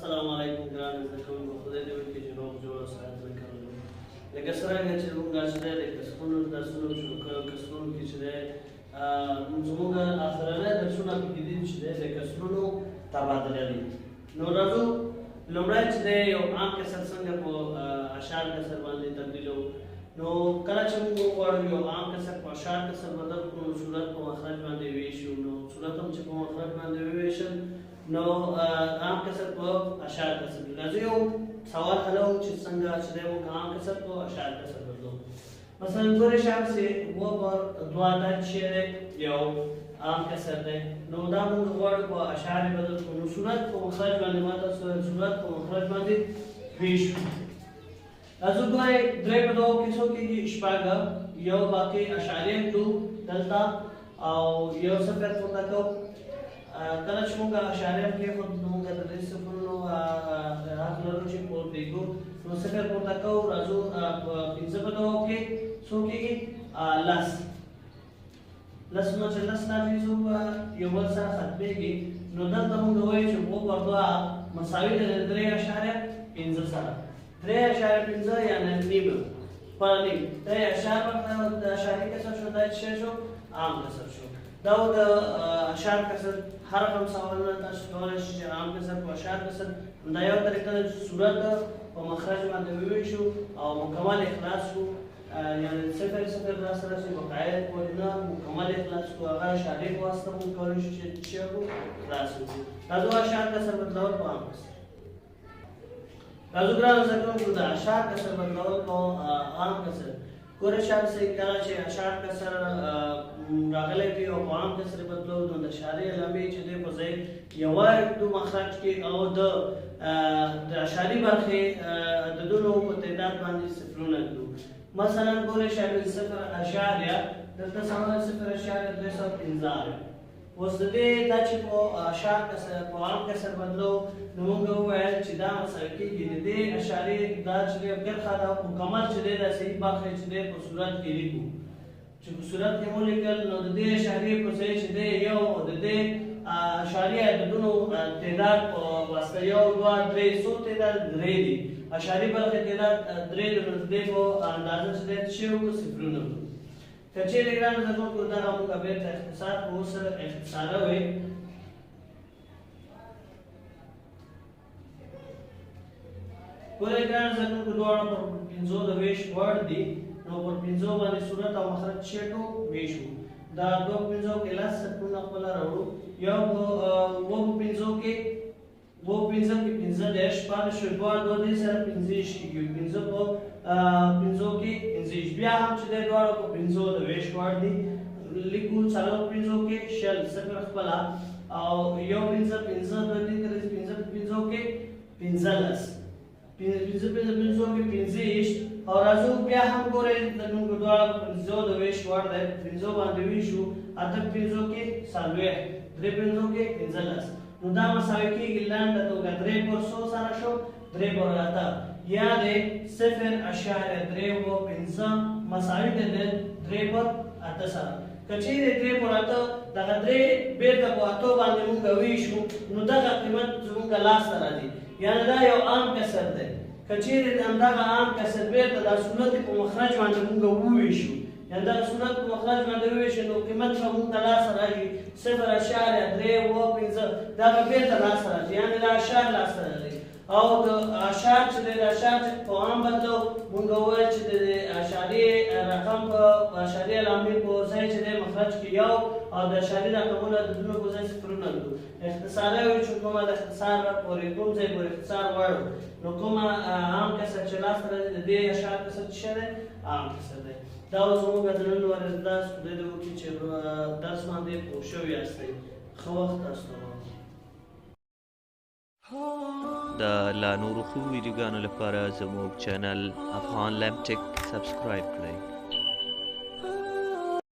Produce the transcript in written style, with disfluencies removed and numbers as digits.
السلام علیکم ګران زده کوونکو، خدای دې وکړي چې روغ جوړ او صحت وکړو. لکه څرنګه چې موږ چې دی د کسبونو درسونه شروع کړو، کسبونو کې چې دی زموږ اخرنی درسونه پکې دي چې دی د کسبونو تبادله دي. نو راځو لومړی چې دی یو عام کسر څنګه په اشعار کسر باندې تبدیلوو. نو کله چې موږ وغواړو یو عام کسر په اشعار کسر بدل کړو، نو صورت په مخرج باندې ویشو. نو صورت هم چې په مخرج باندې وویشل نو عام کسر په اشعار کسر راځي. یو سوال حلو چې څنګه چې دی موږ عام کسر په اشعار کسر بدلو. مثلا دور شعر سے وہ پر دعا دا شعر یو عام کسر دی. نو دا موږ غواړو په اشعار بدل کړو. نو صورت په مخرج باندې ماته صورت په مخرج باندې ویشو. راځو ګورئ درې په دوو کیسو کېږي شپږ، یو باقي اشعاریه کړو دلته او یو صفر پورته کوو. کله چې موږ اشعاریه کېښود نو موږ د دې صفرونو حق لرو چې پورته کړو. نو صفر پورته کوو. راځو پنځه په دوو کې څو کېږي؟ لس. لسونه چې لس نافذو یو بل سره ختمېږي. نو دلته موږ وایو چې اووه پر دوه مساوي ده د درې اعشاریه پنځه سره. درې اعشاریه پنځه یعنې نیمه پر نیم. دا د اشعاري کسر شو، دا څه شو؟ عام کسر شو. دا د اشعار کسر هر رقم سوالونه تاسو کولی شئ چې عام کسر په اشعار کسر دا یو طریقه ده چې صورت په مخرج باندې وویشو او مکمل اخلاص شو، یعنې صفر صفر راسره شي بقایا کوډونه مکمل اخلاص کو. هغه اشعاري په واسطه موږ کولی شو چې څه وکړو؟ خلاص وکړو. راځو اشعار کسر بدلول په عام کسر. راځو ګرانو زده کوونکو د اشعار کسر بدلول په عام کسر. ګوره شعر سے کله چې اشعار کسر راغلی وي او په عام کسر بدلول نو د اشعاري علامې چې دی په ځای یوه دو مخرج کې او د اشعاري برخې عددونو په تعداد باندې صفرونه کړو. مثلا ګوره شعر صفر اشاریه دلته سمه صفر اشاریه 215. اوس د دې دا چې په اشعار کسر په عام کسر بدلو نو موږ وویل چې دا مساوي کېږي د دې اشعاري دا چې دی برخه دا مکمل چې دی دا صحیح برخه چې دی په صورت کې لیکو. چې په صورت کې مو لیکل نو د دې اشعاري په ځای چې دی یو او د دې اشعاري عددونو تعداد په واسطه یو دوه درې څو تعداد درې دي. اشعاري برخې تعداد درې دي نو د دې په اندازه چې دی څه وکړو؟ صفرونه وکړو. که چیرې ګرانو زده کوونکو دغه موږ بېرته اختصار په اوس سره اختصاره وی. ګورئ ګرانو زده کوونکو دواړه پر پنځو د ویش وړ دي. نو پر پنځو باندې صورت او مخرج شیټو ویشو. دا دوه پنځو کې لس صفرونه خپله راوړو. یو په اووه په پنځو کې اووه پنځه کې پنځه دېرش پاتې شو. دوه دې سره پنځهویشت کېږي. پنځه په پنځو کې پنځهویشت. بیا هم چې دی دواړه په پنځو د ویش وړ دي. لیکو څلور پنځو کې شل صفر خپله او یو پنځه پنځه دوه دې تر پنځه په پنځو کې پنځلس. پنځه په پنځو کې پنځهویشت. او راځو بیا هم ګورئ موږ دواړه په پنځو د ویش وړ دی. پنځو باندې ویشو. اته پنځو کې څلوېښت. درې پنځو کې پنځلس. نو دا مساوي کېږي لنډه توګه درې پر څو سره شو؟ درې پر اته. یعنې صفر اشاریه درې اووه پنځه مساوي دی درې پر اته سره. که چیرې درې پر اته دغه درې بېرته په اتو باندې موږ ویشو نو دغه قیمت زموږ لاسته راځي. یعنې دا یو عام کسر دی. که چیرې همدغه عام کسر بېرته دا صورت په مخرج باندې موږ وویشو، یعنې دغه صورت په مخرج باندې وویشو نو قیمت به موږ ته لاسته راځي صفر اشاریه درې اووه پنځه. دا به بېرته لاسته راځي، یعنې دا اشعار لاسته راځي. او د اشعار چې دی د اشعار چې په عام بدلو موږ وویل چې د اشعاري رقم په اشعاري علامې په ځای چې دی مخرج کې یو او د اشعاري رقمونو عددونو په ځای صفرونه کړو. اختصاره وایو چې کومه د اختصار پورې کوم ځای پورې اختصار غواړو نو کومه عام کسر چې لاسته راځي د دې اشعار کسر څه شی دی؟ عام کسر دی. دا اوس زموږ د نن ورځ درس خدای دې وکړي چې درس باندې پوه شوي یاستئ. ښه وخت تاسو ته د لا نورو ښو ویډیوګانو لپاره زموږ چینل افغان لمټک سبسکرایب کړئ.